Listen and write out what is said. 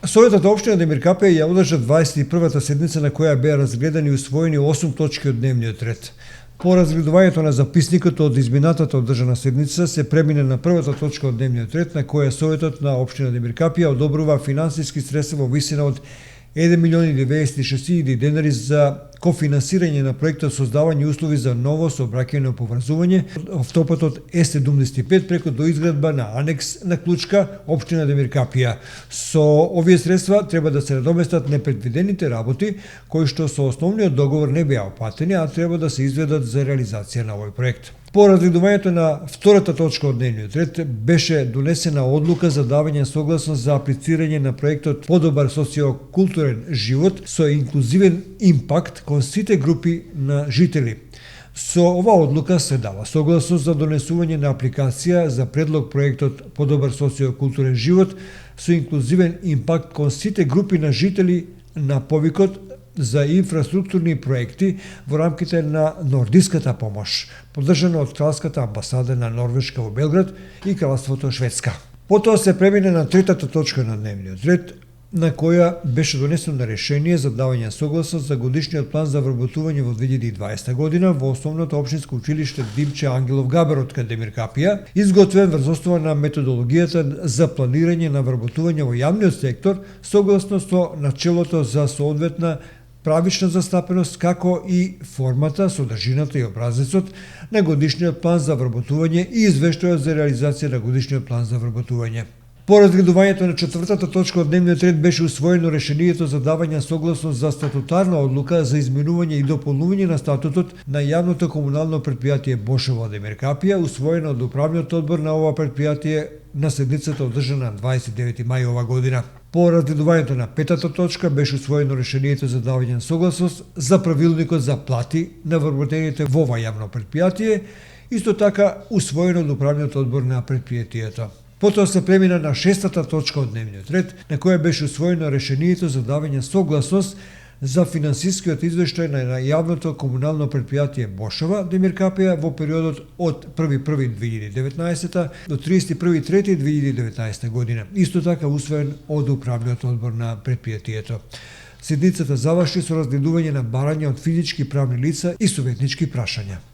Советот општина Демиркапија ја одржа 21-та седница на која беа разгледани и усвоени 8 точки од дневниот ред. По разгледувањето на записникот од изминатата одржана седница се премине на првата точка од дневниот ред на која Советот на општина Демиркапија одобрува финансиски средства во висина од 1.096.000 денари за кофинансирање на проектот создавање услови за ново сообраќајно поврзување автопатот Е75 преку доизградба на анекс на Клучка, општина Демиркапија. Со овие средства треба да се надоместат непредвидените работи кои што со основниот договор не беа оплатени, а треба да се изведат за реализација на овој проект. По разгледувањето на втората точка од дневниот ред беше донесена одлука за давање согласност за аплицирање на проектот Подобар социокултурен живот со инклузивен импакт кон сите групи на жители. Со ова одлука се дава согласност за донесување на апликација за предлог проектот Подобар социокултурен живот со инклузивен импакт кон сите групи на жители на повикот за инфраструктурни проекти во рамките на нордиската помош, поддржана од Кралската амбасада на Норвешка во Белград и Кралството Шведска. Потоа се премине на третата точка на дневниот ред, на која беше донесено решение за давање согласност за годишниот план за вработување во 2020 година во основното општинско училиште Димче Ангелов Габер од Демиркапија, изготвен врз основа на методологијата за планирање на вработување во јавниот сектор, согласно со начелото за соодветна правична застапеност, како и формата, содржината и образецот на годишниот план за вработување и извештајот за реализација на годишниот план за вработување. По разгледувањето на четвртата точка од дневниот ред беше усвоено решението за давање согласност за статутарна одлука за изменување и дополнување на статутот на јавното комунално претпријатие Бошево Демиркапија, усвоено од управниот одбор на ова претпријатие на седницата одржана на 29 мај ова година. По разгледувањето на петата точка беше усвоено решението за давање согласност за правилникот за плати на вработените во ова јавно претпријатие, исто така усвоено од управниот одбор на претпријатието. Потоа се премина на шестата точка од дневниот ред, на која беше усвоено решението за давање согласност за финансискиот извештај на јавното комунално претпријатие Бошева Демиркапија во периодот од 1.1.2019 до 31.3.2019 година. Исто така усвоен од управниот одбор на претпријатието. Седницата заврши со разгледување на барања од физички правни лица и советнички прашања.